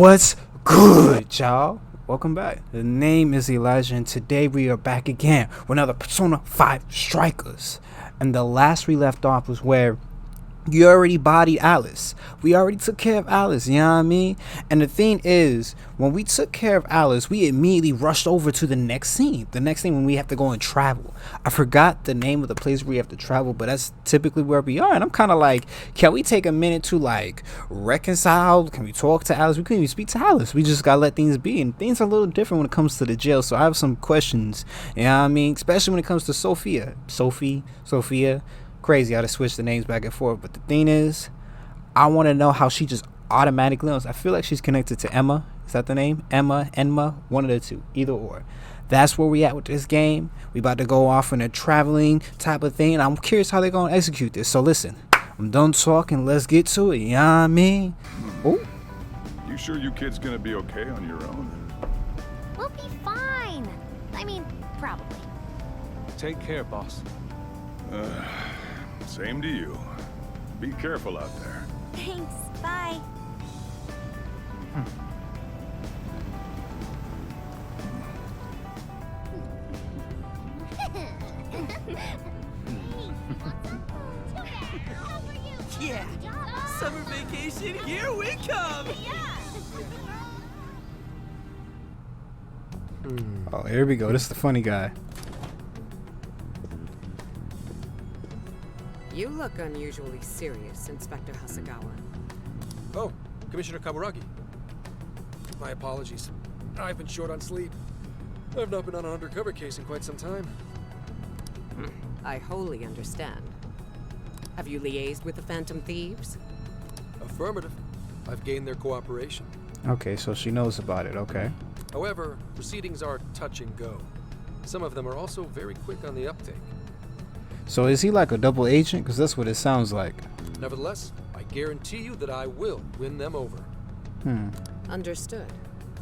What's good, y'all? Welcome back. The name is Elijah, and today we are back again with another Persona 5 Strikers. And the last we left off was where you already bodied Alice. We already took care of Alice, you know what I mean? And the thing is, when we took care of Alice, we immediately rushed over to the next scene. The next scene when we have to go and travel. I forgot the name of the place where we have to travel, but that's typically where we are. And I'm kind of like, can we take a minute to like reconcile? Can we talk to Alice? We couldn't even speak to Alice. We just gotta let things be. And things are a little different when it comes to the jail. So I have some questions, you know what I mean? Especially when it comes to Sophia. Sophia. Crazy how to switch the names back and forth, but the thing is, I want to know how she just automatically knows. I feel like she's connected to Emma. Is that the name? Enma, one of the two, either or. That's where we at with this game. We about to go off on a traveling type of thing. I'm curious how they're gonna execute this. So listen, I'm done talking. Let's get to it. You know what I mean? Oh, You sure you kids gonna be okay on your own? We'll be fine. I mean, probably. Take care, boss. Same to you. Be careful out there. Thanks. Bye. Yeah, summer vacation, here we come! oh, here we go. This is the funny guy. You look unusually serious, Inspector Hasegawa. Oh, Commissioner Kaburagi. My apologies. I've been short on sleep. I've not been on an undercover case in quite some time. I wholly understand. Have you liaised with the Phantom Thieves? Affirmative. I've gained their cooperation. Okay, so she knows about it. Okay. However, proceedings are touch and go. Some of them are also very quick on the uptake. So is he like a double agent? Because that's what it sounds like. Nevertheless, I guarantee you that I will win them over. Understood.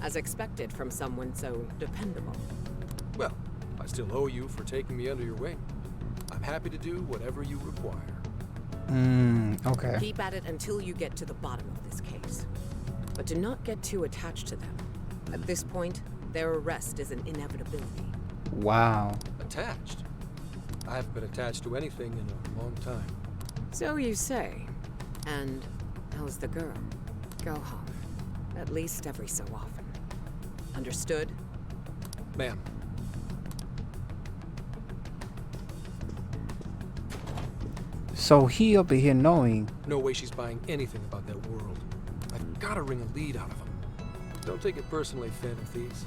As expected from someone so dependable. Well, I still owe you for taking me under your wing. I'm happy to do whatever you require. Okay. Keep at it until you get to the bottom of this case. But do not get too attached to them. At this point, their arrest is an inevitability. Wow. Attached? I haven't been attached to anything in a long time. So you say. And how's the girl? Go home. At least every so often. Understood? Ma'am. So he up in here knowing. No way she's buying anything about that world. I've gotta wring a lead out of him. Don't take it personally, Phantom Thieves.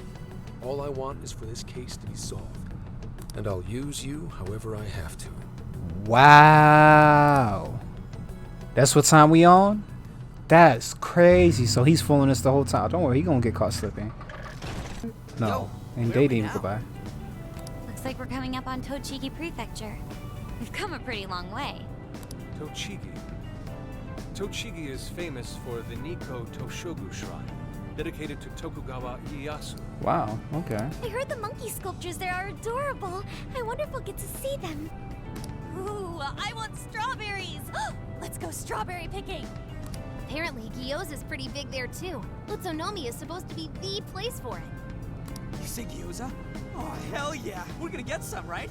All I want is for this case to be solved. And I'll use you however I have to. Wow. That's what time we on? That's crazy. So he's fooling us the whole time. Don't worry, he gonna get caught slipping. No. And they didn't even goodbye. Looks like we're coming up on Tochigi Prefecture. We've come a pretty long way. Tochigi. Tochigi is famous for the Nikko Toshogu Shrine, dedicated to Tokugawa Ieyasu. Wow, okay. I heard the monkey sculptures there are adorable. I wonder if we'll get to see them. Ooh, I want strawberries. Let's go strawberry picking. Apparently, Gyoza's pretty big there too. Utsunomiya is supposed to be the place for it. You say gyoza? Oh, hell yeah. We're gonna get some, right?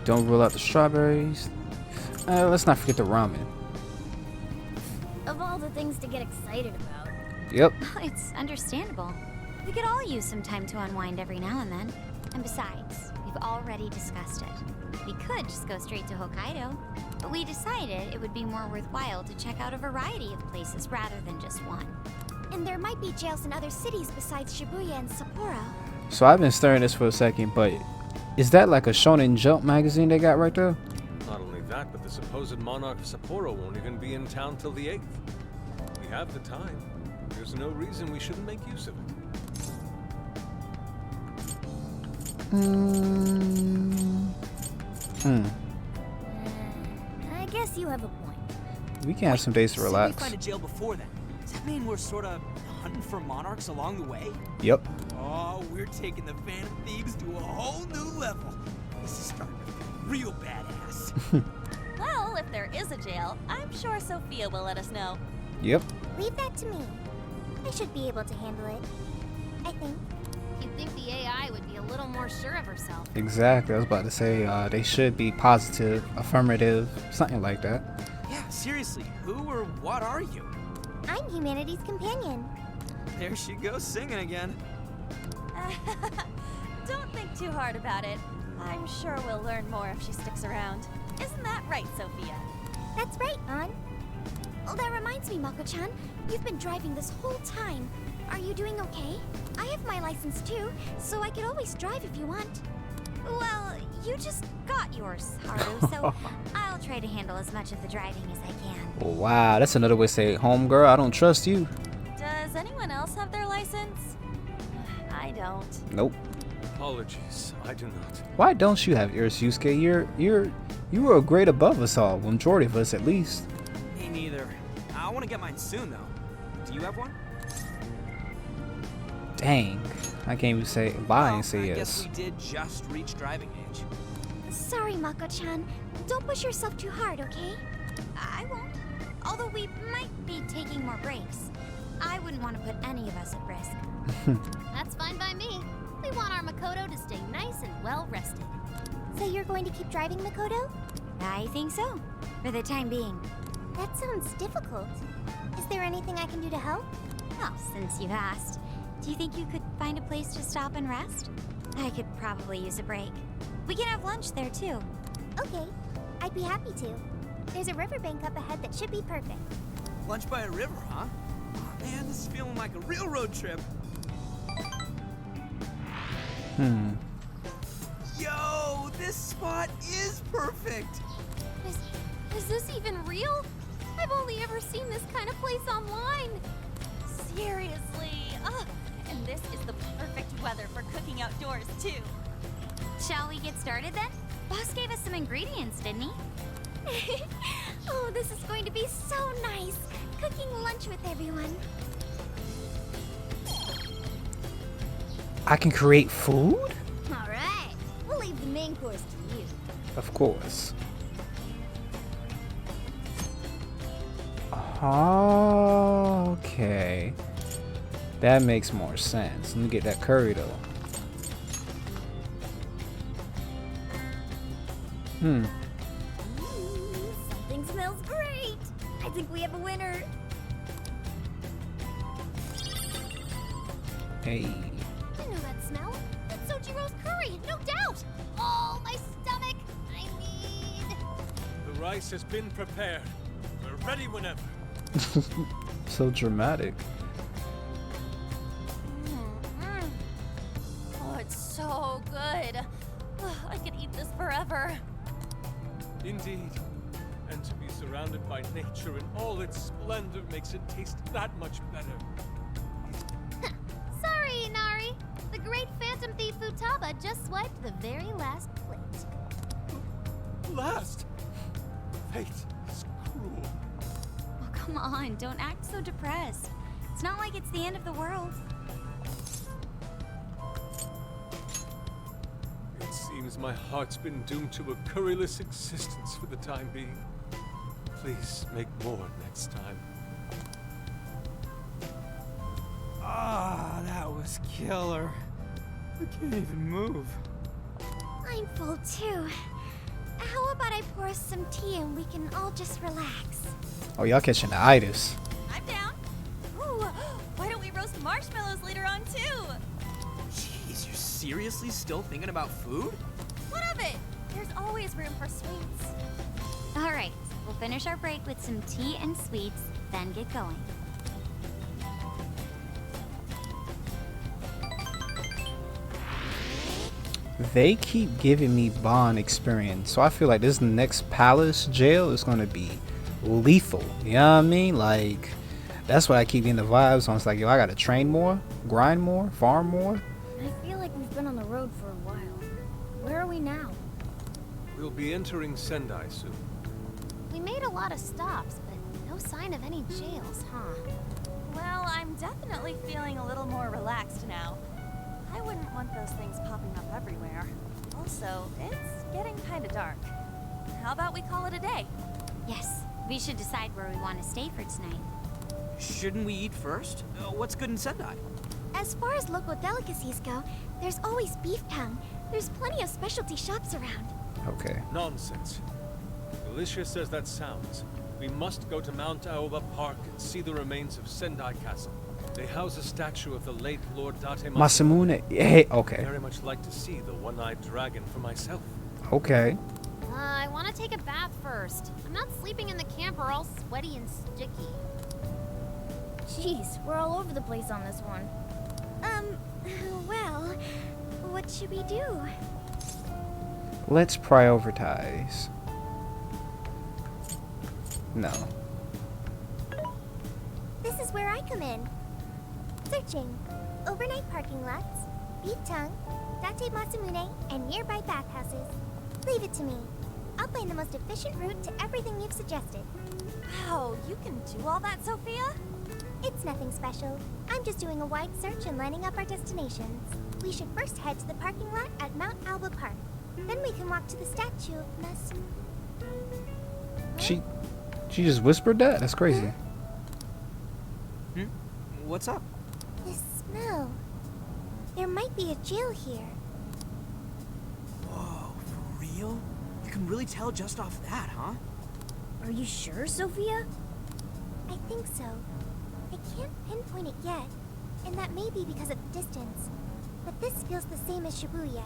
Don't rule out the strawberries. Let's not forget the ramen. Of all the things to get excited about. Yep. It's understandable. We could all use some time to unwind every now and then. And besides, we've already discussed it. We could just go straight to Hokkaido, but we decided it would be more worthwhile to check out a variety of places rather than just one. And there might be jails in other cities besides Shibuya and Sapporo. So I've been staring at this for a second, but is that like a Shonen Jump magazine they got right there? Not only that, but the supposed monarch of Sapporo won't even be in town till the 8th. We have the time. There's no reason we shouldn't make use of it. I guess you have a point. We can have some days to Say relax. we find a jail before then. Does that mean we're sort of hunting for monarchs along the way? Yep. Oh, we're taking the Phantom Thieves to a whole new level. This is starting to feel real badass. Well, if there is a jail, I'm sure Sophia will let us know. Yep. Leave that to me. I should be able to handle it. I think. You'd think the AI would be a little more sure of herself. Exactly. I was about to say they should be positive, affirmative, something like that. Yeah, seriously, who or what are you? I'm humanity's companion. There she goes singing again. Don't think too hard about it. I'm sure we'll learn more if she sticks around. Isn't that right, Sophia? That's right, An. Oh, that reminds me, Mako-chan. You've been driving this whole time. Are you doing okay? I have my license too, so I could always drive if you want. Well, you just got yours, Haru, so I'll try to handle as much of the driving as I can. Wow, that's another way to say, homegirl, I don't trust you. Does anyone else have their license? I don't. Nope. Apologies, I do not. Why don't you have yours, Yusuke? You were a grade above us all, well, majority of us at least. Me neither. I want to get mine soon, though. Do you have one? Dang, I can't even say bye and say I yes. guess we did just reach driving age. Sorry, Mako-chan. Don't push yourself too hard, okay? I won't. Although we might be taking more breaks. I wouldn't want to put any of us at risk. That's fine by me. We want our Makoto to stay nice and well rested. So you're going to keep driving, Makoto? I think so, for the time being. That sounds difficult. Is there anything I can do to help? Well, since you've asked, do you think you could find a place to stop and rest? I could probably use a break. We can have lunch there, too. Okay, I'd be happy to. There's a riverbank up ahead that should be perfect. Lunch by a river, huh? Oh, man, this is feeling like a real road trip. Yo, this spot is perfect. Is this even real? I've only ever seen this kind of place online. Seriously. Ugh. And this is the perfect weather for cooking outdoors, too. Shall we get started then? Boss gave us some ingredients, didn't he? Oh, this is going to be so nice. Cooking lunch with everyone. I can create food? All right, we'll leave the main course to you. Of course. Okay. That makes more sense. Let me get that curry though. Something smells great. I think we have a winner. Hey. I know that smell. That's Sojiro's curry, no doubt. Oh, my stomach. I need... The rice has been prepared. We're ready whenever. So dramatic. Oh, it's so good. Ugh, I could eat this forever. Indeed. And to be surrounded by nature in all its splendor makes it taste that much better. Sorry, Inari. The great Phantom Thief Futaba just swiped the very last plate. Last! Fate is cruel. Oh, come on, don't act so depressed. It's not like it's the end of the world. It seems my heart's been doomed to a curryless existence for the time being. Please make more next time. Ah, that was killer. I can't even move. I'm full too. How about I pour us some tea and we can all just relax? Oh, y'all catching the itis. I'm down. Ooh, why don't we roast marshmallows later on, too? Jeez, you're seriously still thinking about food? What of it? There's always room for sweets. All right, we'll finish our break with some tea and sweets, then get going. They keep giving me Bond experience, so I feel like this next palace jail is gonna be lethal. You know what I mean? Like, that's what I keep getting the vibes on. It's like, yo, I gotta train more, grind more, farm more. I feel like we've been on the road for a while. Where are we now? We'll be entering Sendai soon. We made a lot of stops, but no sign of any jails, huh? Well, I'm definitely feeling a little more relaxed now. I wouldn't want those things popping up everywhere. Also, it's getting kind of dark. How about we call it a day? Yes, we should decide where we want to stay for tonight. Shouldn't we eat first? What's good in Sendai? As far as local delicacies go, there's always beef tongue. There's plenty of specialty shops around. Okay. Nonsense. Alicia says that sounds. We must go to Mount Aoba Park and see the remains of Sendai Castle. They house a statue of the late Lord Date Masamune. Hey, okay. I'd very much like to see the one-eyed dragon for myself. Okay. I want to take a bath first. I'm not sleeping in the camper all sweaty and sticky. Jeez, we're all over the place on this one. Well, what should we do? Let's prioritize. No. This is where I come in. Searching. Overnight parking lots, beef tongue, Date Masamune, and nearby bathhouses. Leave it to me. I'll find the most efficient route to everything you've suggested. Wow, you can do all that, Sophia? It's nothing special. I'm just doing a wide search and lining up our destinations. We should first head to the parking lot at Mount Alba Park. Then we can walk to the statue of She just whispered that? That's crazy. What's up? This smell. There might be a jail here. Whoa, for real? You can really tell just off that, huh? Are you sure, Sophia? I think so. I can't pinpoint it yet, and that may be because of distance. But this feels the same as Shibuya.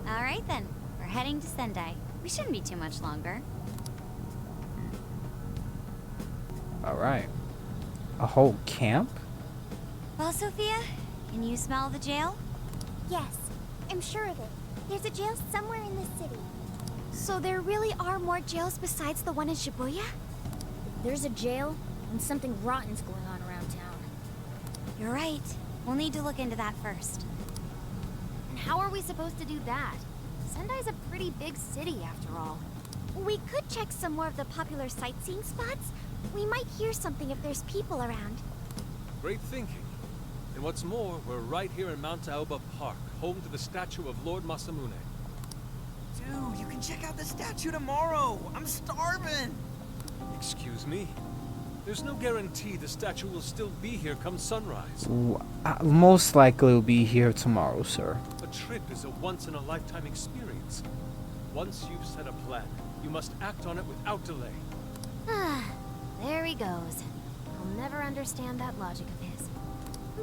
Alright then, we're heading to Sendai. We shouldn't be too much longer. Alright. A whole camp? Well, Sophia, can you smell the jail? Yes, I'm sure of it. There's a jail somewhere in this city. So there really are more jails besides the one in Shibuya? If there's a jail, then something rotten's going on around town. You're right. We'll need to look into that first. And how are we supposed to do that? Sendai's a pretty big city, after all. We could check some more of the popular sightseeing spots. We might hear something if there's people around. Great thinking. And what's more, we're right here in Mount Aoba Park, home to the statue of Lord Masamune. Dude, you can check out the statue tomorrow. I'm starving. Excuse me? There's no guarantee the statue will still be here come sunrise. Most likely will be here tomorrow, sir. A trip is a once-in-a-lifetime experience. Once you've set a plan, you must act on it without delay. Ah, there he goes. I'll never understand that logic of his.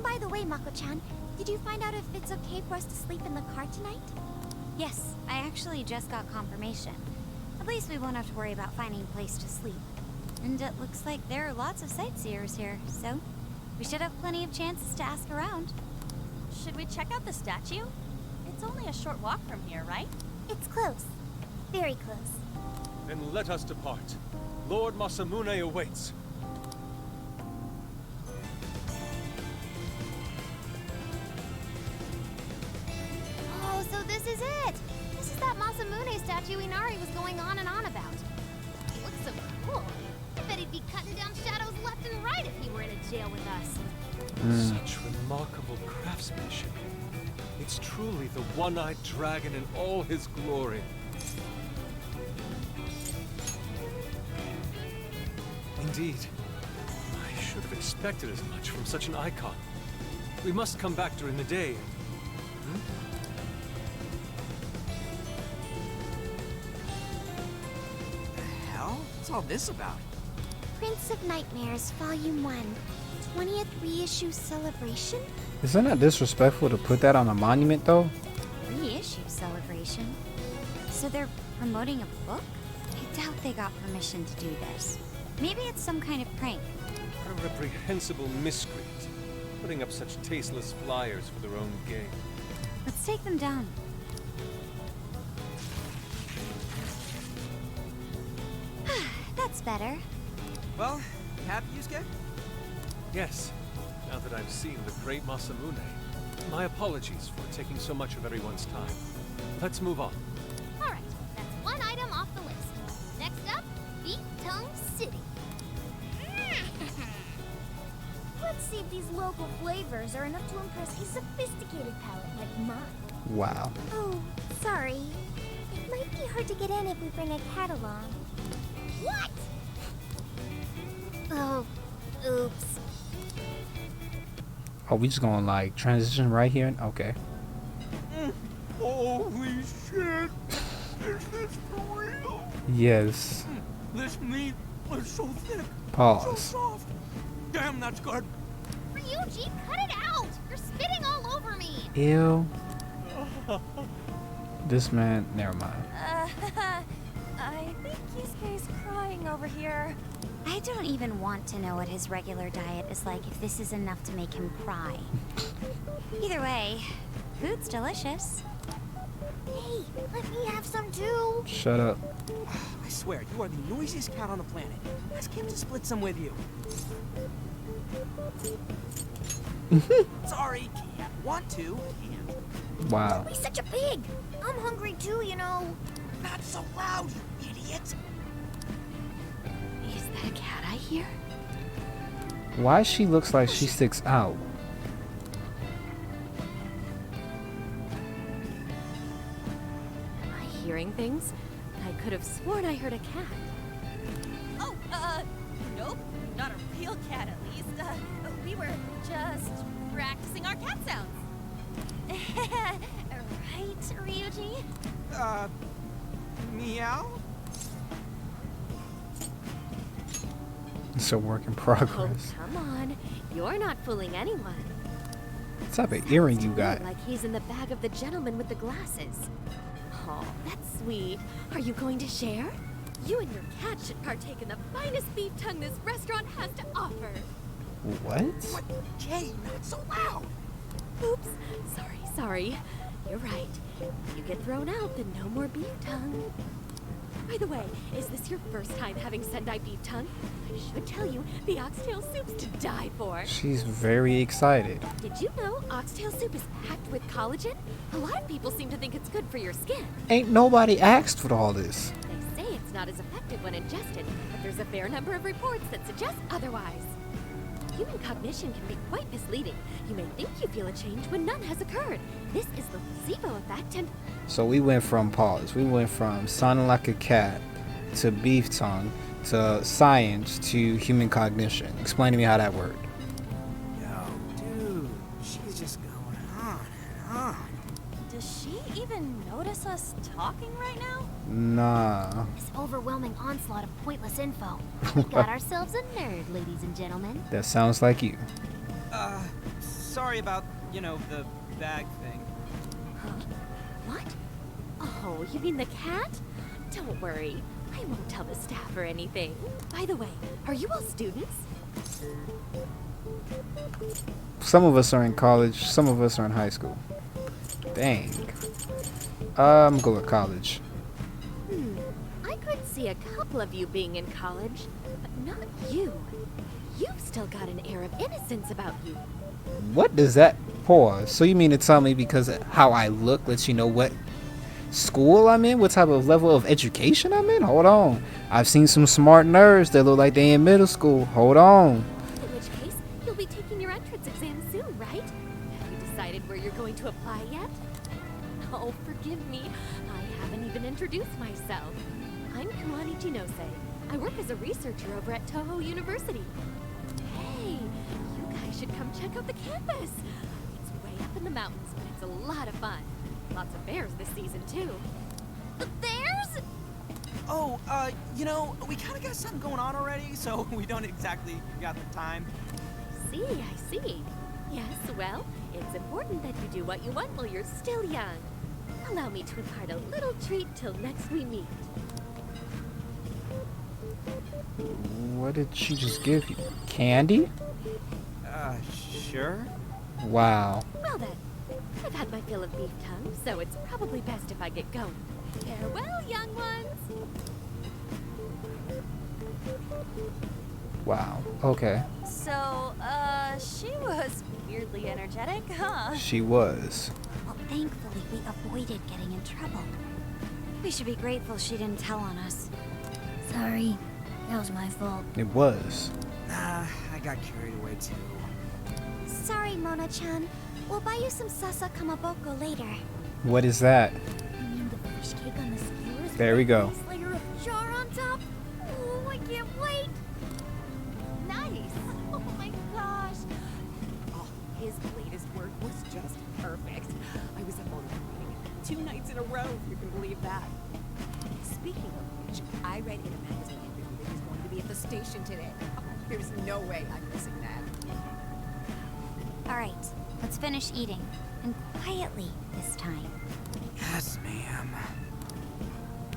By the way, Mako-chan, did you find out if it's okay for us to sleep in the car tonight? Yes, I actually just got confirmation. At least we won't have to worry about finding a place to sleep. And it looks like there are lots of sightseers here, so we should have plenty of chances to ask around. Should we check out the statue? It's only a short walk from here, right? It's close. Very close. Then let us depart. Lord Masamune awaits. Oh, so this is it! This is that Masamune statue Inari was going on and on about. He looks so cool. I bet he'd be cutting down shadows left and right if he were in a jail with us. Such remarkable craftsmanship. It's truly the one-eyed dragon in all his glory. Indeed. I should have expected as much from such an icon. We must come back during the day. The hell? What's all this about? Prince of Nightmares, Volume 1. 20th reissue celebration? Isn't that disrespectful to put that on a monument, though? Reissue celebration? So they're promoting a book? I doubt they got permission to do this. Maybe it's some kind of prank. A reprehensible miscreant, putting up such tasteless flyers for their own gain. Let's take them down. That's better. Well, you happy, Yusuke? Yes, now that I've seen the great Masamune. My apologies for taking so much of everyone's time. Let's move on. Alright, that's one item off the list. Next up, Beef Tongue City. Let's see if these local flavors are enough to impress a sophisticated palate like mine. Wow. Oh, sorry. Might be hard to get in if we bring a cat along. What? Oh, oops. Oh, we just gonna like transition right here? Okay. Holy shit! Is this for real? Yes. This meat is so thick. So Pause. soft. Damn, that's good. Ryuji, cut it out! You're spitting all over me! Ew. This man, never mind. I think Kisuke's crying over here. I don't even want to know what his regular diet is like if this is enough to make him cry. Either way, food's delicious. Hey, let me have some too! Shut up. I swear, you are the noisiest cat on the planet. Ask him to split some with you. Sorry, can't. Want to, can't. Wow. Don't be such a pig! I'm hungry too, you know. Not so loud, you idiot! Is that a cat I hear? Why she looks like she sticks out? Am I hearing things? I could have sworn I heard a cat. Oh, nope. Not a real cat, at least. We were just practicing our cat sounds. Right, Ryuji? Meow? It's a work in Oh, progress. come on. You're not fooling anyone. What type of earring you got? Like he's in the bag of the gentleman with the glasses. Oh, that's sweet. Are you going to share? You and your cat should partake in the finest beef tongue this restaurant has to offer. What? What? Jay, not so loud! Oops. Sorry. You're right. If you get thrown out, then no more beef tongue. By the way, is this your first time having Sendai beef tongue? I should tell you, the oxtail soup's to die for. She's very excited. Did you know oxtail soup is packed with collagen? A lot of people seem to think it's good for your skin. Ain't nobody asked for all this. They say it's not as effective when ingested, but there's a fair number of reports that suggest otherwise. Human cognition can be quite misleading. You may think you feel a change when none has occurred. This is the placebo effect, and So we went from pause. We went from sounding like a cat to beef tongue to science to human cognition. Explain to me how that worked. Yo, dude, she's just going on and on. Does she even notice us talking right now? Nah. This overwhelming onslaught of pointless info. We got ourselves a nerd, ladies and gentlemen. That sounds like you. Sorry about, the bag thing. huh? What? Oh, you mean the cat? Don't worry. I won't tell the staff or anything. By the way, are you all students? Some of us are in college, some of us are in high school. Dang. I'm gonna go with college. I could see a couple of you being in college, but not you. You've still got an air of innocence about you. What does that pause? So you mean to tell me because how I look lets you know what school I'm in? What type of level of education I'm in? Hold on. I've seen some smart nerds that look like they in middle school. Hold on. In which case, you'll be taking your entrance exam soon, right? Have you decided where you're going to apply yet? Oh, forgive me. I haven't even introduced myself. I'm Kumani Jinose. I work as a researcher over at Toho University. Hey, you guys should come check out the campus. It's way up in the mountains, but it's a lot of fun. Lots of bears this season, too. The bears? Oh, we kind of got something going on already, so we don't exactly got the time. I see. Yes, well, it's important that you do what you want while you're still young. Allow me to impart a little treat till next we meet. What did she just give you? Candy? Sure. Wow. Well then, I've had my fill of beef tongue, so it's probably best if I get going. Farewell, young ones! Wow. Okay. So, she was weirdly energetic, huh? She was. Well, thankfully, we avoided getting in trouble. We should be grateful she didn't tell on us. Sorry, that was my fault. It was. Nah, I got carried away too. Sorry, Mona-chan. We'll buy you some Sasa Kamaboko later. What is that? You mean the fish cake on the skewers. There we go. Nice layer of char on top. Oh, I can't wait. Nice. Oh my gosh. Oh, his latest work was just perfect. I was up all night, 2 nights in a row, if you can believe that. Speaking of which, I read in a magazine interview that he's going to be at the station today. Oh, there's no way I'm missing that. All right, let's finish eating. And quietly this time. Yes, ma'am.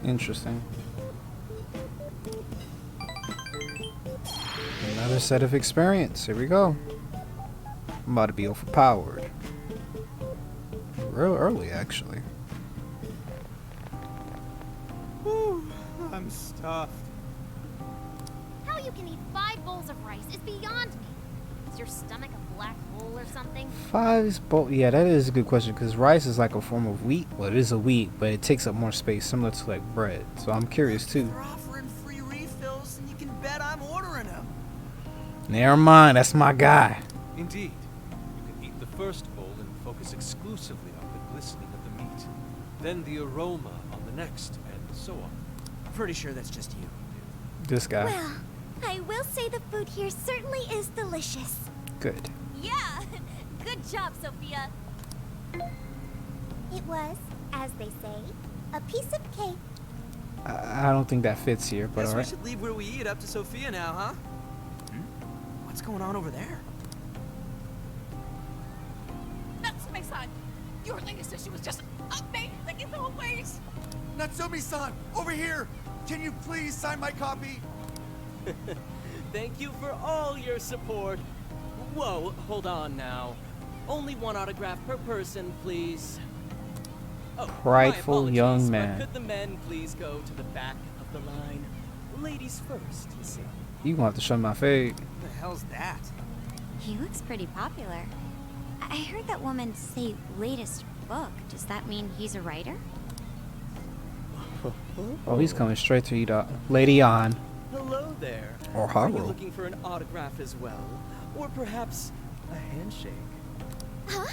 Interesting. Another set of experience. Here we go. I'm about to be overpowered. Real early, actually. Whew, I'm stuffed. How you can eat 5 bowls of rice is beyond me. Is your stomach a black hole or something? 5 bowl. Yeah, that is a good question because rice is like a form of wheat. Well, it is a wheat, but it takes up more space, similar to like bread. So I'm curious too. They're offering free refills, and you can bet I'm ordering them. Never mind, that's my guy. Indeed. You can eat the first bowl and focus exclusively on the glistening of the meat. Then the aroma on the next, and so on. Pretty sure that's just you. This guy. Well, I will say the food here certainly is delicious. Good. Yeah. Good job, Sophia. It was, as they say, a piece of cake. I don't think that fits here, but Guess we alright. should leave where we eat up to Sophia now, huh? What's going on over there? Natsume-san, your latest issue was just amazing in all ways. Natsumi-san, over here! Can you please sign my copy? Thank you for all your support. Whoa, hold on now. Only 1 autograph per person, please. Oh, Prideful my young apologies, but man. could the men please go to the back of the line? Ladies first, you see. You gonna have to show me my fade. What the hell's that? He looks pretty popular. I heard that woman say latest book. Does that mean he's a writer? Oh, he's coming straight to you, Lady On. Hello there. Or Are you Haru. looking for an autograph as well? Or perhaps a handshake? Huh?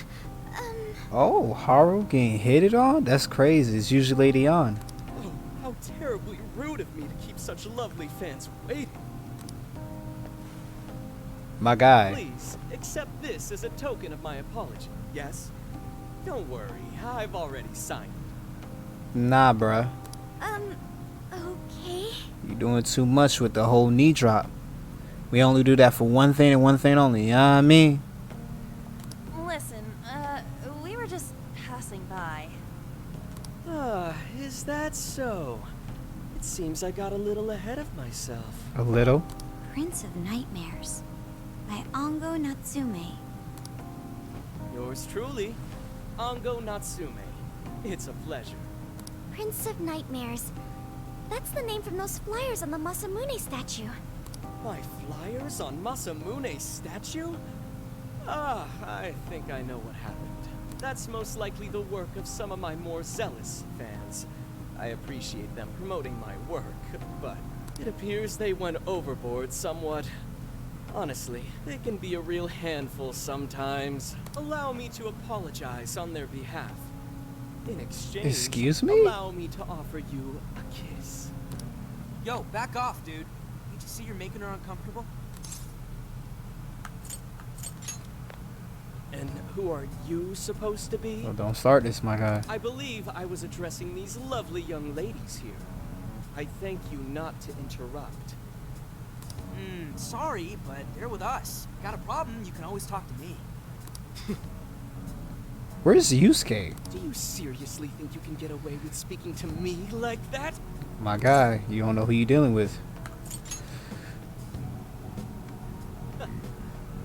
Oh, Haru getting hit on? That's crazy. It's usually Lady On. Oh, how terribly rude of me to keep such lovely fans waiting. My guy. Please, accept this as a token of my apology, yes? Don't worry, I've already signed it. Nah, bruh. Okay. You doing too much with the whole knee drop. We only do that for one thing and one thing only, you know what I mean? Listen, we were just passing by. Ah, is that so? It seems I got a little ahead of myself. A little. Prince of Nightmares by Ango Natsume. Yours truly, Ango Natsume. It's a pleasure. Prince of Nightmares. That's the name from those flyers on the Masamune statue. My flyers on Masamune's statue? Ah, I think I know what happened. That's most likely the work of some of my more zealous fans. I appreciate them promoting my work, but it appears they went overboard somewhat. Honestly, they can be a real handful sometimes. Allow me to apologize on their behalf. In exchange, Excuse me? allow me to offer you a kiss. Yo, back off, dude. Can't you see you're making her uncomfortable? And who are you supposed to be? Oh, don't start this, my guy. I believe I was addressing these lovely young ladies here. I thank you not to interrupt. Sorry, but they're with us. Got a problem, you can always talk to me. Where's Yusuke? Do you seriously think you can get away with speaking to me like that? My guy, you don't know who you're dealing with.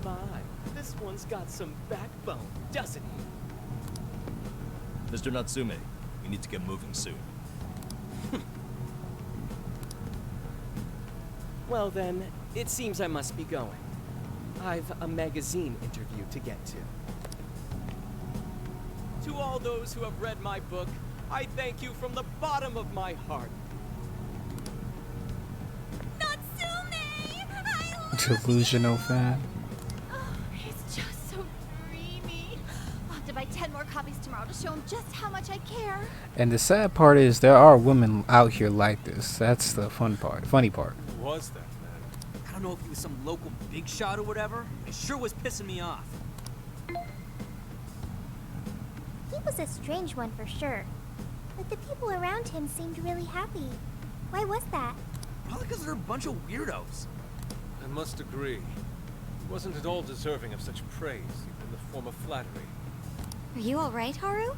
My, this one's got some backbone, doesn't he? Mr. Natsume, we need to get moving soon. Well then, it seems I must be going. I've a magazine interview to get to. To all those who have read my book, I thank you from the bottom of my heart. Natsume! I love Delusional fan. Oh, it's just so dreamy. I'll have to buy 10 more copies tomorrow to show show him just how much I care. And the sad part is there are women out here like this. That's the funny part. Who was that man? I don't know if he was some local big shot or whatever. It sure was pissing me off. He was a strange one for sure. But the people around him seemed really happy. Why was that? Probably because they're a bunch of weirdos. I must agree. He wasn't at all deserving of such praise, even in the form of flattery. Are you alright, Haru?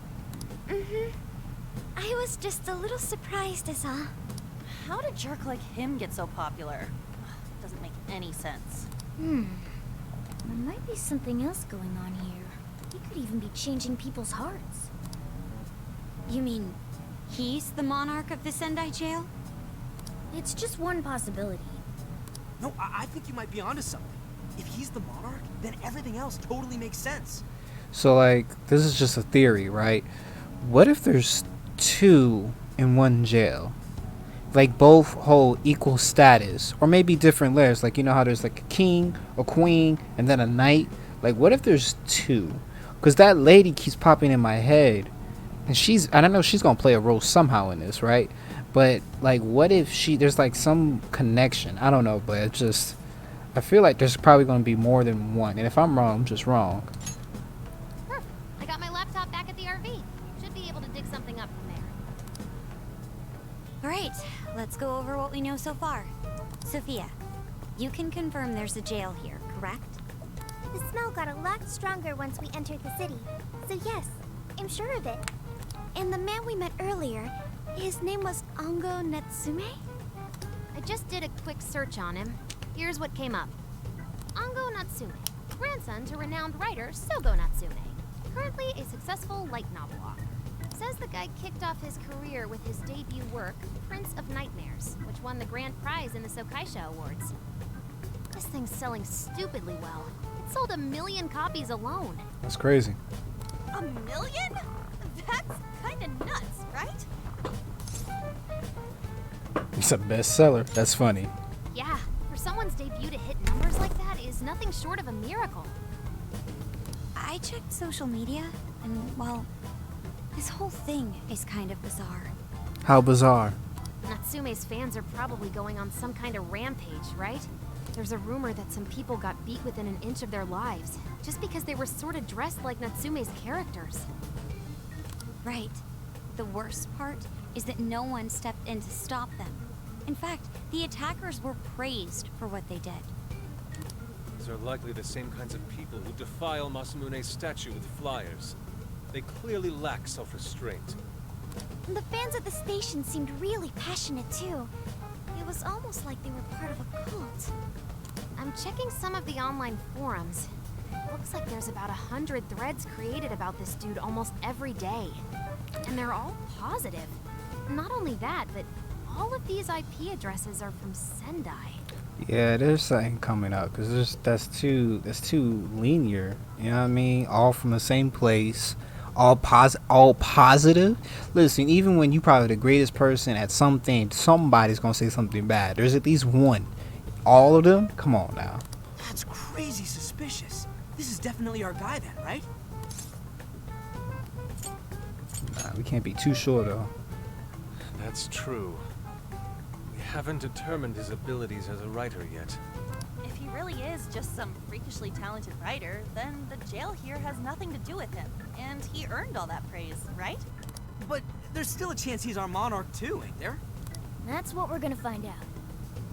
Mm-hmm. I was just a little surprised is all. How did a jerk like him get so popular? Doesn't make any sense. There might be something else going on here. He could even be changing people's hearts. You mean he's the monarch of the Sendai jail? It's just one possibility. No, I think you might be onto something. If he's the monarch, then everything else totally makes sense. So, like, this is just a theory, right? What if there's two in one jail? Like, both hold equal status, or maybe different layers. Like, you know how there's like a king, a queen, and then a knight? Like, what if there's two? Because that lady keeps popping in my head. And I don't know, she's gonna play a role somehow in this, right? But, like, what if there's like some connection? I don't know, but it's just, I feel like there's probably gonna be more than one. And if I'm wrong, I'm just wrong. Perfect. I got my laptop back at the RV. Should be able to dig something up from there. Alright, let's go over what we know so far. Sophia, you can confirm there's a jail here, correct? The smell got a lot stronger once we entered the city. So yes, I'm sure of it. And the man we met earlier, his name was Ango Natsume? I just did a quick search on him. Here's what came up. Ango Natsume, grandson to renowned writer Sogo Natsume. Currently a successful light novel author. Says the guy kicked off his career with his debut work, Prince of Nightmares, which won the grand prize in the Sokaisha Awards. This thing's selling stupidly well. It sold 1 million copies alone. That's crazy. 1 million? That's kinda nuts, right? It's a bestseller. That's funny. Yeah, for someone's debut to hit numbers like that is nothing short of a miracle. I checked social media, and, well, this whole thing is kind of bizarre. How bizarre. Natsume's fans are probably going on some kind of rampage, right? There's a rumor that some people got beat within an inch of their lives, just because they were sort of dressed like Natsume's characters. Right. The worst part is that no one stepped in to stop them. In fact, the attackers were praised for what they did. These are likely the same kinds of people who defile Masamune's statue with flyers. They clearly lack self-restraint. And the fans at the station seemed really passionate too. It was almost like they were part of a cult. I'm checking some of the online forums. Looks like there's about 100 threads created about this dude almost every day. And they're all positive. Not only that, but all of these IP addresses are from Sendai. Yeah, there's something coming up because that's too linear. You know what I mean? All from the same place, all positive. Listen, even when you probably the greatest person at something, somebody's gonna say something bad. There's at least one. All of them? Come on now. That's crazy suspicious. This is definitely our guy then, right? Nah, we can't be too sure though. That's true. We haven't determined his abilities as a writer yet. If he really is just some freakishly talented writer, then the jail here has nothing to do with him. And he earned all that praise, right? But there's still a chance he's our monarch too, ain't there? That's what we're gonna find out.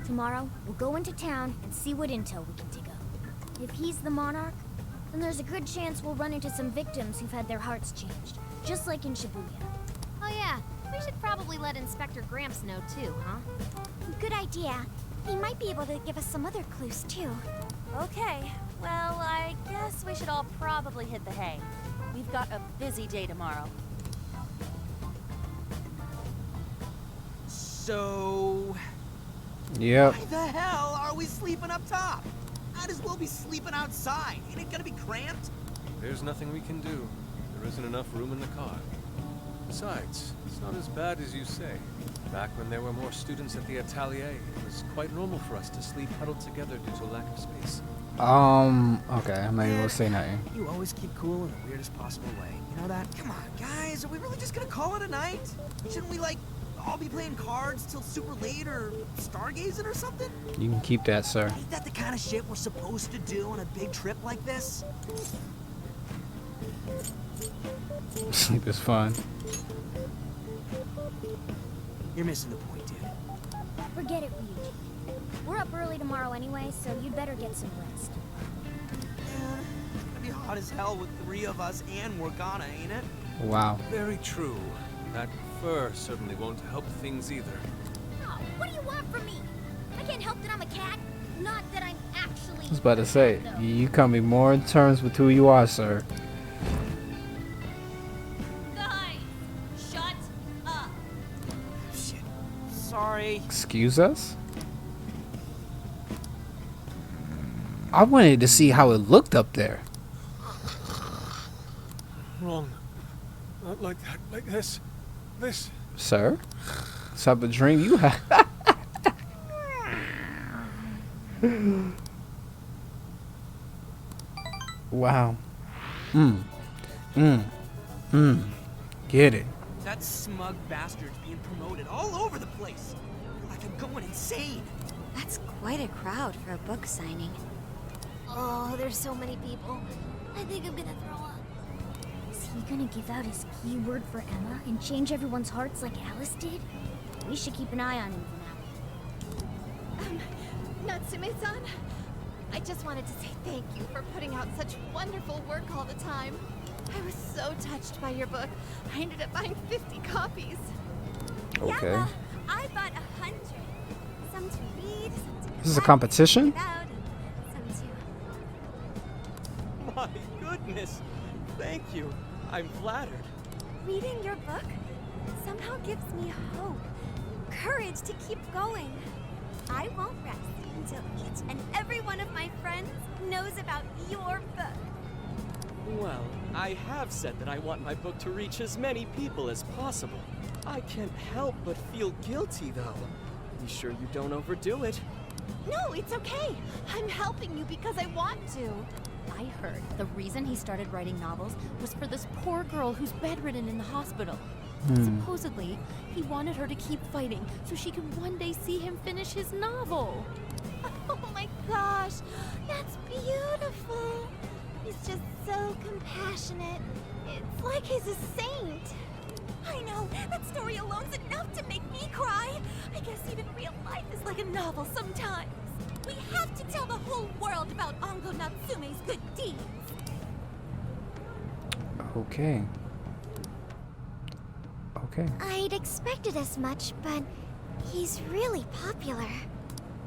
Tomorrow, we'll go into town and see what intel we can dig up. If he's the monarch, then there's a good chance we'll run into some victims who've had their hearts changed, just like in Shibuya. Oh yeah, we should probably let Inspector Gramps know too, huh? Good idea. He might be able to give us some other clues too. Okay, well, I guess we should all probably hit the hay. We've got a busy day tomorrow. So... Yep. Why the hell are we sleeping up top? Might as well be sleeping outside. Ain't it gonna be cramped? There's nothing we can do. There isn't enough room in the car. Besides, it's not as bad as you say. Back when there were more students at the atelier, it was quite normal for us to sleep huddled together due to lack of space. Okay, I'm not even gonna say nothing. You always keep cool in the weirdest possible way. You know that? Come on, guys. Are we really just gonna call it a night? Shouldn't we, like, all be playing cards till super late or stargazing or something? You can keep that, sir. Ain't that the kind of shit we're supposed to do on a big trip like this? Sleep is fun. You're missing the point, dude. Forget it, Ryuji. We're up early tomorrow anyway, so you'd better get some rest. Yeah, it's gonna be hot as hell with 3 of us and Morgana, ain't it? Wow. Very true. That fur certainly won't help things either. Oh, what do you want from me? I can't help that I'm a cat. Not that I'm actually. I was about to say, you coming more in terms with who you are, sir. Guys, shut up. Shit. Sorry. Excuse us? I wanted to see how it looked up there. Wrong. Not like that. Like this. This. Sir? What type of dream you have? Wow. Get it. That smug bastard's being promoted all over the place. Like I'm going insane. That's quite a crowd for a book signing. Oh, there's so many people. I think I'm gonna throw up. Is he gonna give out his keyword for Emma and change everyone's hearts like Alice did? We should keep an eye on him for now. Natsume-san, I just wanted to say thank you for putting out such wonderful work all the time. I was so touched by your book. I ended up buying 50 copies. Okay. Yeah, I bought 100. Some to read, some to This is a competition? out, some to... My goodness. Thank you. I'm flattered. Reading your book somehow gives me hope, courage to keep going. I won't rest until each and every one of my friends knows about your book. Well, I have said that I want my book to reach as many people as possible. I can't help but feel guilty, though. Be sure you don't overdo it. No, it's okay. I'm helping you because I want to. I heard the reason he started writing novels was for this poor girl who's bedridden in the hospital. Supposedly, he wanted her to keep fighting so she could one day see him finish his novel. Oh my gosh, that's beautiful. He's just so compassionate. It's like he's a saint. I know, that story alone's enough to make me cry. I guess even real life is like a novel sometimes. We have to tell the whole world about Ango Natsume's good deeds. Okay. Okay. I'd expected as much, but he's really popular.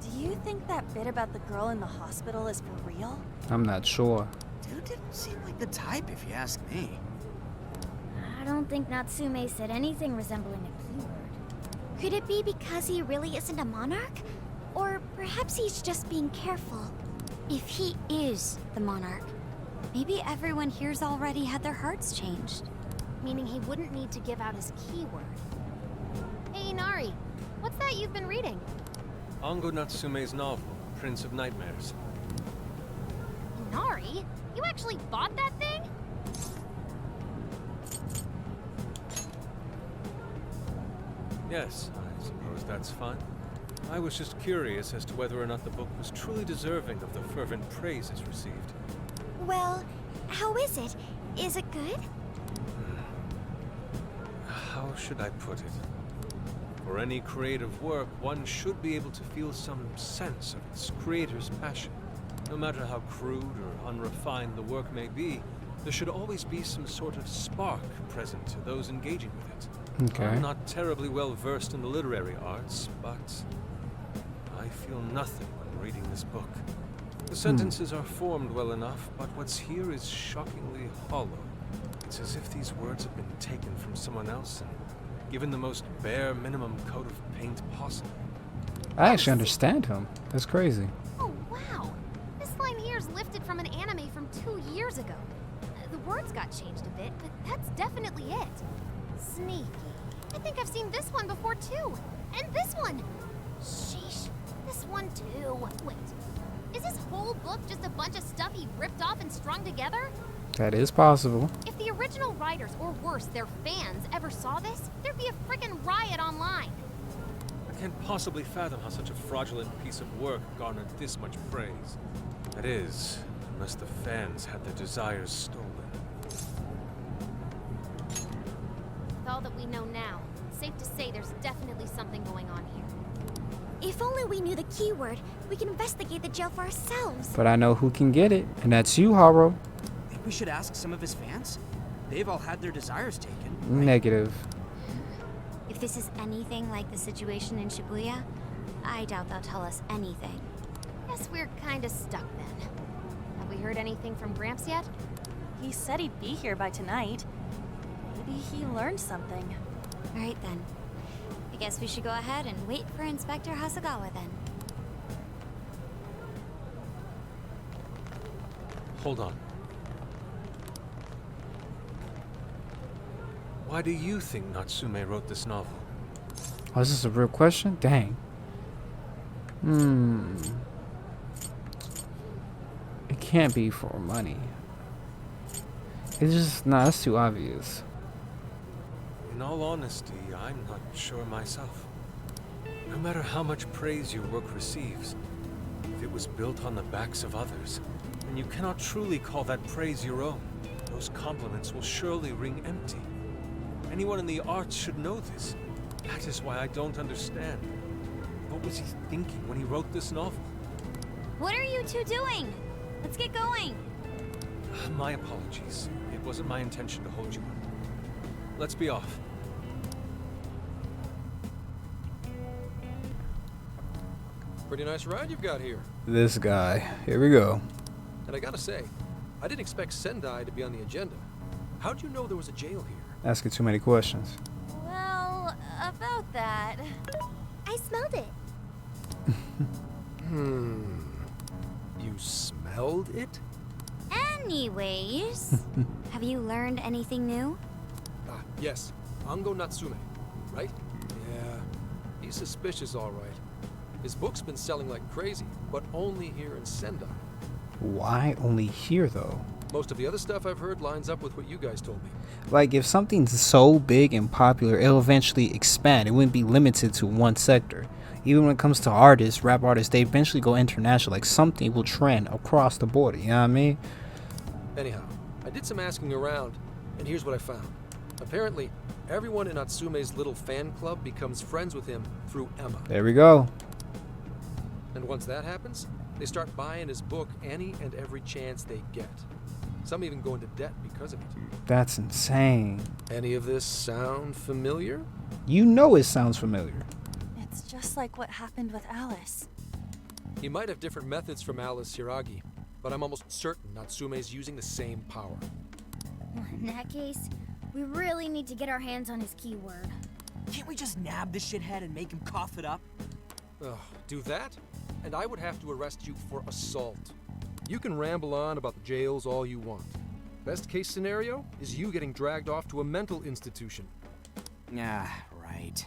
Do you think that bit about the girl in the hospital is for real? I'm not sure. Dude didn't seem like the type, if you ask me. I don't think Natsume said anything resembling a keyword. Could it be because he really isn't a monarch? Or perhaps he's just being careful. If he is the monarch, maybe everyone here's already had their hearts changed. Meaning he wouldn't need to give out his keyword. Hey, Inari, what's that you've been reading? Ango Natsume's novel, Prince of Nightmares. Inari? You actually bought that thing? Yes, I suppose that's fine. I was just curious as to whether or not the book was truly deserving of the fervent praise it's received. Well, how is it? Is it good? How should I put it? For any creative work, one should be able to feel some sense of its creator's passion. No matter how crude or unrefined the work may be, there should always be some sort of spark present to those engaging with it. Okay. I'm not terribly well versed in the literary arts, but I feel nothing when reading this book. The sentences are formed well enough, but what's here is shockingly hollow. It's as if these words have been taken from someone else and given the most bare minimum coat of paint possible. I actually understand him. That's crazy. Oh, wow. This line here is lifted from an anime from 2 years ago. The words got changed a bit, but that's definitely it. Sneaky. I think I've seen this one before too. And this one. Sheesh. This one too. Wait. Is this whole book just a bunch of stuff he ripped off and strung together? That is possible. If the original writers, or worse, their fans, ever saw this, there'd be a frickin' riot online. I can't possibly fathom how such a fraudulent piece of work garnered this much praise. That is, unless the fans had their desires stolen. With all that we know now, it's safe to say there's definitely something going on here. If only we knew the keyword, we can investigate the jail for ourselves. But I know who can get it, and that's you, Haro. Think we should ask some of his fans? They've all had their desires taken. Negative. If this is anything like the situation in Shibuya, I doubt they'll tell us anything. Guess we're kinda stuck then. Have we heard anything from Gramps yet? He said he'd be here by tonight. Maybe he learned something. Alright then. I guess we should go ahead and wait for Inspector Hasagawa then. Hold on. Why do you think Natsume wrote this novel? Oh, is this a real question? Dang. It can't be for money. It's just, nah, that's too obvious. In all honesty, I'm not sure myself. No matter how much praise your work receives, if it was built on the backs of others, then you cannot truly call that praise your own. Those compliments will surely ring empty. Anyone in the arts should know this. That is why I don't understand. What was he thinking when he wrote this novel? What are you two doing? Let's get going. My apologies. It wasn't my intention to hold you up. Let's be off. Pretty nice ride you've got here. This guy. Here we go. And I gotta say, I didn't expect Sendai to be on the agenda. How'd you know there was a jail here? Asking too many questions. Well, about that. I smelled it. You smelled it? Anyways, have you learned anything new? Ah, yes. Ango Natsume, right? Yeah. He's suspicious, all right. His book's been selling like crazy, but only here in Sendai. Why only here, though? Most of the other stuff I've heard lines up with what you guys told me. Like, if something's so big and popular, it'll eventually expand. It wouldn't be limited to one sector. Even when it comes to artists, rap artists, they eventually go international. Like, something will trend across the border, you know what I mean? Anyhow, I did some asking around, and here's what I found. Apparently, everyone in Natsume's little fan club becomes friends with him through Emma. There we go. And once that happens, they start buying his book any and every chance they get. Some even go into debt because of it. That's insane. Any of this sound familiar? You know it sounds familiar. It's just like what happened with Alice. He might have different methods from Alice Hiragi, but I'm almost certain Natsume's using the same power. In that case, we really need to get our hands on his keyword. Can't we just nab this shithead and make him cough it up? Ugh, do that? And I would have to arrest you for assault. You can ramble on about the jails all you want. Best case scenario is you getting dragged off to a mental institution. Ah, right.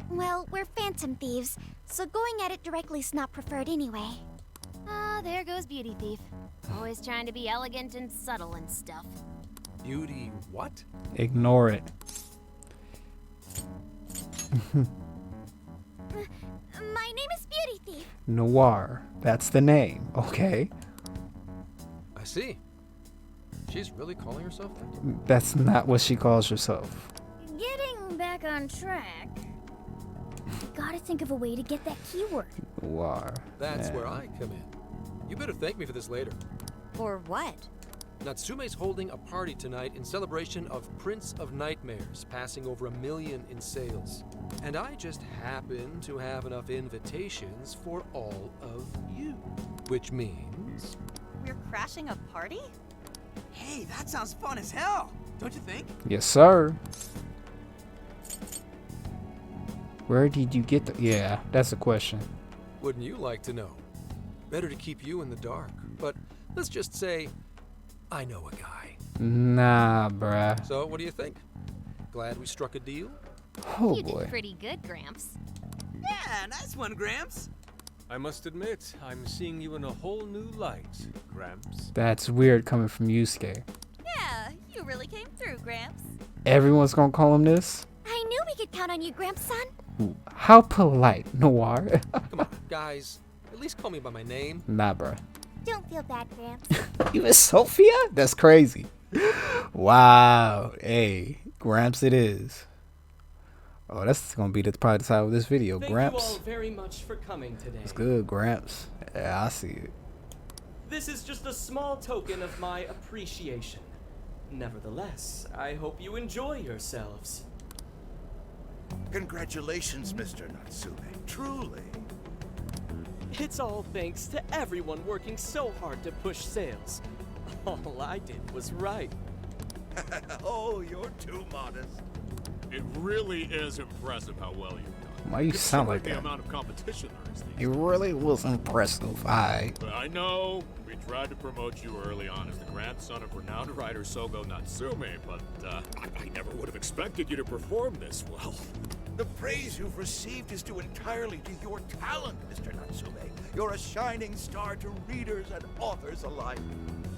Well, we're phantom thieves, so going at it directly's not preferred anyway. Ah, there goes Beauty Thief. Always trying to be elegant and subtle and stuff. Beauty what? Ignore it. My name is Beauty Thief. Noir. That's the name, okay? I see. She's really calling herself that? That's not what she calls herself. Getting back on track. Gotta think of a way to get that keyword. Noir. That's Yeah. where I come in. You better thank me for this later. Or what? Natsume's holding a party tonight in celebration of Prince of Nightmares passing over 1 million in sales. And I just happen to have enough invitations for all of you. Which means... We're crashing a party? Hey, that sounds fun as hell, don't you think? Yes, sir. Where did you get the... Yeah, that's the question. Wouldn't you like to know? Better to keep you in the dark. But let's just say, I know a guy. Nah, bruh. So what do you think? Glad we struck a deal? Oh You boy. did pretty good, Gramps. Yeah, nice one, Gramps. I must admit, I'm seeing you in a whole new light, Gramps. That's weird coming from Yusuke. Yeah, you really came through, Gramps. Everyone's gonna call him this? I knew we could count on you, Gramps-son. How polite, Noir. Come on, guys. At least call me by my name. Nah, bruh. Don't feel bad, Gramps. Even Sophia? That's crazy. Wow. Hey, Gramps it is. Oh, that's gonna be probably the title of this video. Thank Gramps. you all very much for coming today. It's good, Gramps. Yeah, I see it. This is just a small token of my appreciation. Nevertheless, I hope you enjoy yourselves. Congratulations, Mr. Natsume. Truly. It's all thanks to everyone working so hard to push sales. All I did was write. Oh, you're too modest. It really is impressive how well you've done. Why you sound like the that? amount of competition there is It really was impressive. But I know we tried to promote you early on as the grandson of renowned writer Sogo Natsume, but I never would have expected you to perform this well. The praise you've received is due entirely to your talent, Mr. Natsume. You're a shining star to readers and authors alike.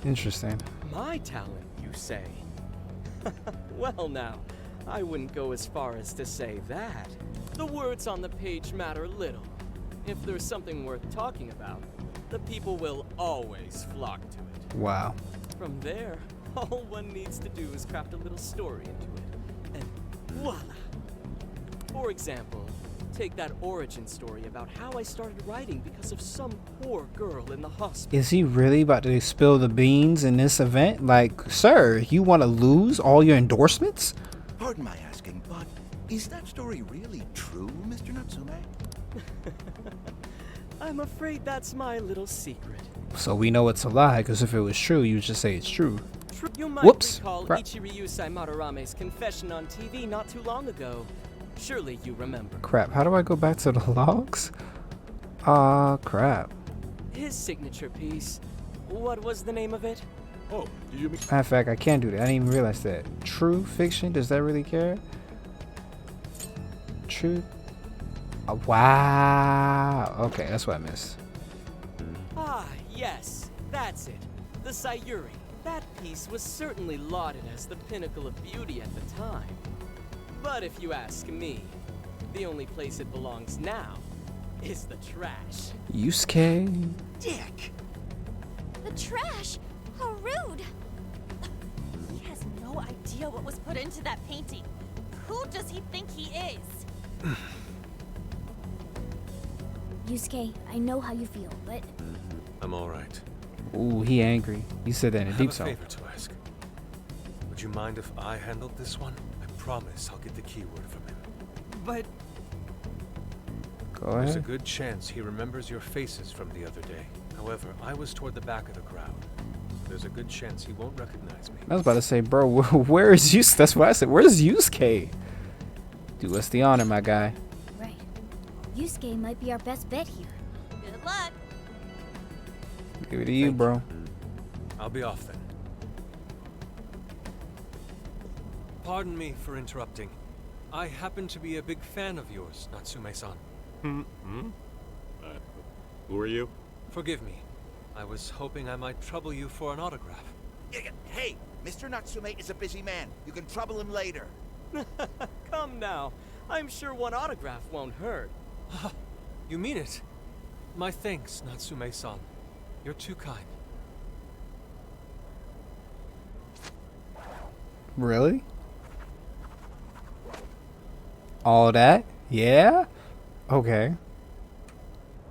Interesting. My talent, you say? Well now, I wouldn't go as far as to say that. The words on the page matter little. If there's something worth talking about, the people will always flock to it. Wow. From there, all one needs to do is craft a little story into it, and voila! For example, take that origin story about how I started writing because of some poor girl in the hospital. Is he really about to spill the beans in this event? Like, sir, you want to lose all your endorsements? Pardon my asking, but is that story really true, Mr. Natsume? I'm afraid that's my little secret. So we know it's a lie, because if it was true, you would just say it's true. You might Whoops. recall Crap. Ichiryu Saimarame's confession on TV not too long ago. Surely you remember. Crap, how do I go back to the logs? Crap. His signature piece. What was the name of it? Oh, do you mean... Matter of fact, I can't do that. I didn't even realize that. True fiction? Does that really care? True. Wow. Okay, that's what I missed. Ah, yes, that's it. The Sayuri. That piece was certainly lauded as the pinnacle of beauty at the time. But if you ask me, the only place it belongs now is the trash. Yusuke? Dick! The trash? How rude! He has no idea what was put into that painting. Who does he think he is? Yusuke, I know how you feel, but I'm all right. Ooh, he angry. He said that in a deep I tone. have a favor to ask. Would you mind if I handled this one? I promise I'll get the keyword from him. But Go There's a ahead. good chance he remembers your faces from the other day. However, I was toward the back of the crowd. There's a good chance he won't recognize me. I was about to say, bro, where is Yusuke? That's what I said. Where's Yusuke? Do us the honor, my guy. right. Yusuke might be our best bet here. Good luck. Give it to you, bro. I'll be off then. Pardon me for interrupting. I happen to be a big fan of yours, Natsume-san. Who are you? Forgive me. I was hoping I might trouble you for an autograph. Hey, Mr. Natsume is a busy man. You can trouble him later. Come now. I'm sure one autograph won't hurt. You mean it? My thanks, Natsume-san. You're too kind. Really? All that? Yeah? Okay.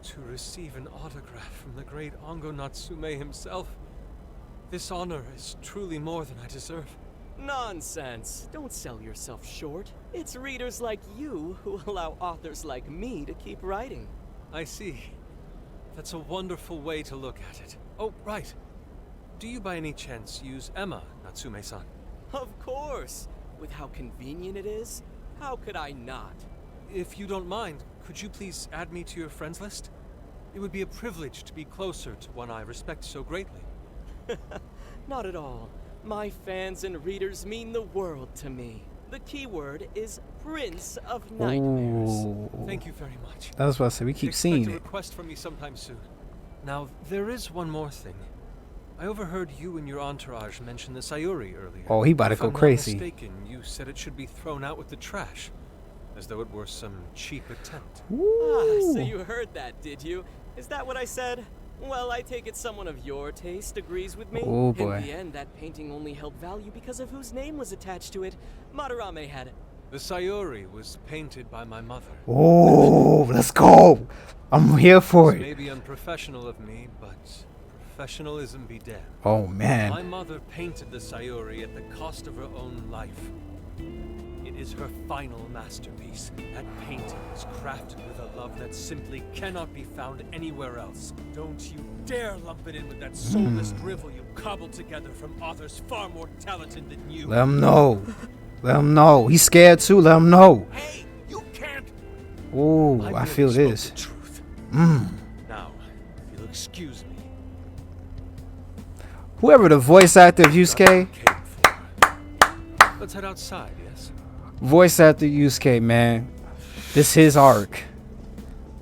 To receive an autograph from the great Ongo Natsume himself. This honor is truly more than I deserve. Nonsense. Don't sell yourself short. It's readers like you who allow authors like me to keep writing. I see. That's a wonderful way to look at it. Oh, right. Do you by any chance use Emma, Natsume-san? Of course. With how convenient it is, how could I not? If you don't mind, could you please add me to your friends list? It would be a privilege to be closer to one I respect so greatly. Not at all. My fans and readers mean the world to me. The keyword is Prince of Nightmares. Ooh. Thank you very much. That was what I said. We keep Expect seeing a it. request from me sometime soon. Now, there is one more thing. I overheard you and your entourage mention the Sayuri earlier. Oh, he about to If go I'm not crazy. mistaken, you said it should be thrown out with the trash, as though it were some cheap attempt. Ah, so you heard that, did you? Is that what I said? Well, I take it someone of your taste agrees with me. Oh, boy. In the end, that painting only held value because of whose name was attached to it. Madarame had it. The Sayuri was painted by my mother. Oh, let's go. I'm here for This it. may be unprofessional of me, but professionalism be damned. Oh, man. My mother painted the Sayuri at the cost of her own life. It is her final masterpiece. That painting is crafted with a love that simply cannot be found anywhere else. Don't you dare lump it in with that soulless drivel you cobbled together from authors far more talented than you. Let him know. Let him know. He's scared too. Let him know. Hey, you can't. Oh, I feel this. Now, if you'll excuse me. Whoever the voice actor of Yusuke, Let's head outside, yes? voice actor Yusuke, man. This his arc.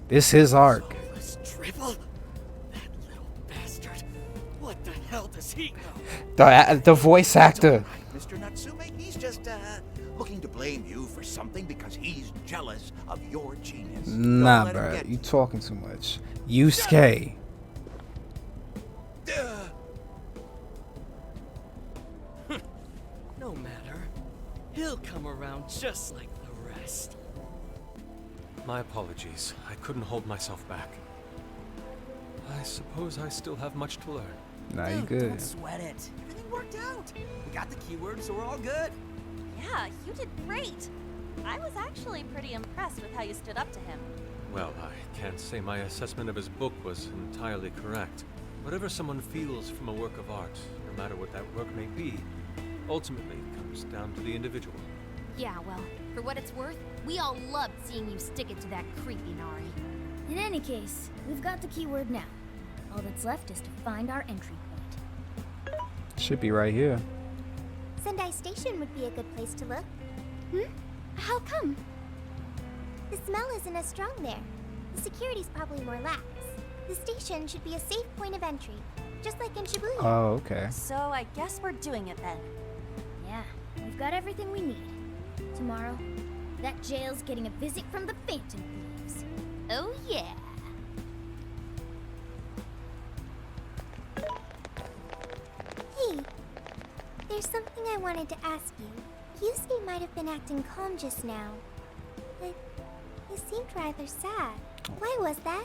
This his arc. This drivel? That little bastard. What the hell does he know? The voice actor. Mr. Natsume, he's just looking to blame you for something because he's jealous of your genius. Nah, Don't let him bro. get You talking too much. Yusuke. No matter. He'll come around just like the rest. My apologies. I couldn't hold myself back. I suppose I still have much to learn. Nah, you Dude, good. Don't sweat it. Everything worked out. We got the keywords, so we're all good. Yeah, you did great. I was actually pretty impressed with how you stood up to him. Well, I can't say my assessment of his book was entirely correct. Whatever someone feels from a work of art, no matter what that work may be, ultimately comes down to the individual. Yeah, well, for what it's worth, we all loved seeing you stick it to that creepy Nari. In any case, we've got the keyword now. All that's left is to find our entry point. Should be right here. Sendai Station would be a good place to look. How come? The smell isn't as strong there. The security's probably more lax. The station should be a safe point of entry, just like in Shibuya. Oh, okay. So I guess we're doing it then. Yeah, we've got everything we need. Tomorrow, that jail's getting a visit from the Phantom Thieves. Oh yeah. Hey, there's something I wanted to ask you. Yusuke might have been acting calm just now, but he seemed rather sad. Why was that?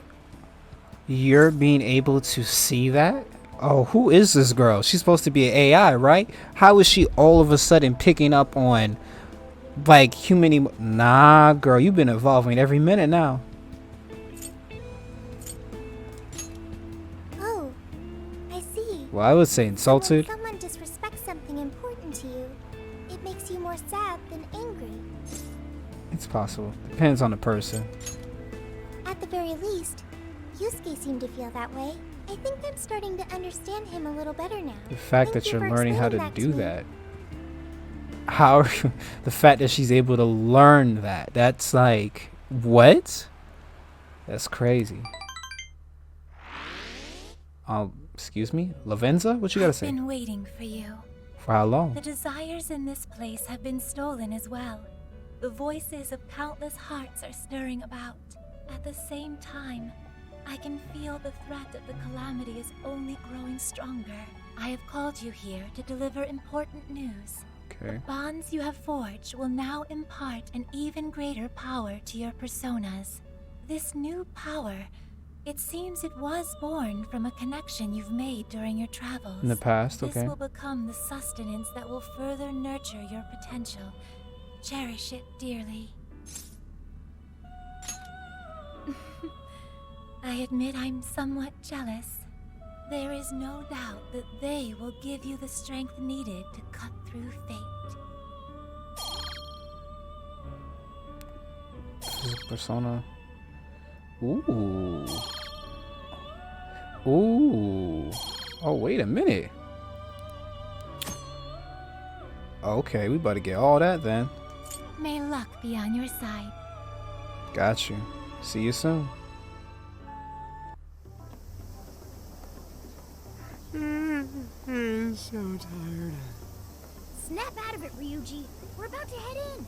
You're being able to see that? Oh, who is this girl? She's supposed to be an AI, right? How is she all of a sudden picking up on, like, human Nah, girl, you've been evolving every minute now. Oh, I see. Well, I would say insulted. When someone disrespects something important to you, it makes you more sad than angry. It's possible. Depends on the person. At the very least, Yusuke seemed to feel that way. I think I'm starting to understand him a little better now. The fact Thank that you you're for learning how to explaining do me. that. How the fact that she's able to learn that. That's like, what? That's crazy. Excuse me? Lavenza? What you gotta say? I've been waiting for you. For how long? The desires in this place have been stolen as well. The voices of countless hearts are stirring about. At the same time, I can feel the threat of the calamity is only growing stronger. I have called you here to deliver important news. Okay. The bonds you have forged will now impart an even greater power to your personas. This new power, it seems it was born from a connection you've made during your travels. In the past, This okay. will become the sustenance that will further nurture your potential. Cherish it dearly. I admit I'm somewhat jealous. There is no doubt that they will give you the strength needed to cut through fate. Persona. Ooh. Ooh. Oh, wait a minute. Okay, we about to get all that then. May luck be on your side. Got you. See you soon. I'm so tired. Snap out of it, Ryuji. We're about to head in.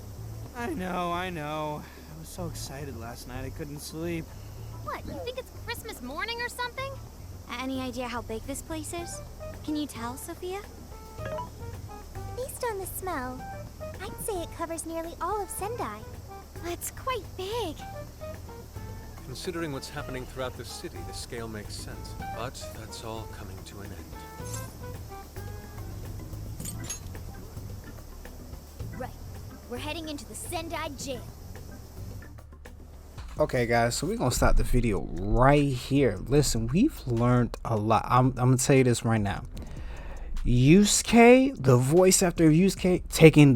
I know. I was so excited last night I couldn't sleep. What, you think it's Christmas morning or something? Any idea how big this place is? Can you tell, Sophia? Based on the smell, I'd say it covers nearly all of Sendai. That's quite big. Considering what's happening throughout the city, the scale makes sense. But that's all coming to an end. Right. We're heading into the Sendai jail. Okay guys, so we're gonna stop the video right here. Listen, we've learned a lot. I'm gonna tell you this right now. Yusuke, the voice actor of Yusuke, taking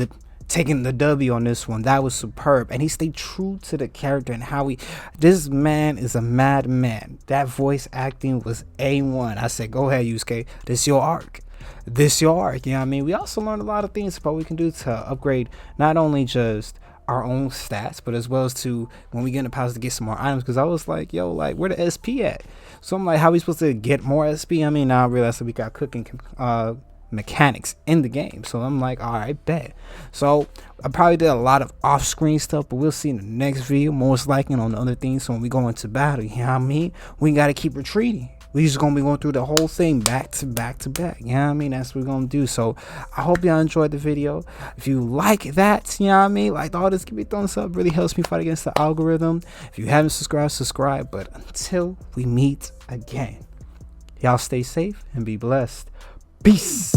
the W on this one. That was superb, and he stayed true to the character and how this man is a madman. That voice acting was A1. I said, go ahead, Yusuke, this your arc. You know what I mean? We also learned a lot of things about what we can do to upgrade not only just our own stats, but as well as to when we get in the palace to get some more items. Because I was like, yo, like, where the SP at? So I'm like, how are we supposed to get more SP? I mean, now I realized that we got cooking mechanics in the game. So I'm like, all right, bet. So I probably did a lot of off-screen stuff, but we'll see in the next video, most likely on the other things. So when we go into battle, you know what I mean? We got to keep retreating. We just gonna be going through the whole thing back to back to back. You know what I mean? That's what we're gonna do. So I hope y'all enjoyed the video. If you like that, you know what I mean, like all this, give me a thumbs up. Really helps me fight against the algorithm. If you haven't subscribed, subscribe. But until we meet again, y'all stay safe and be blessed. Peace.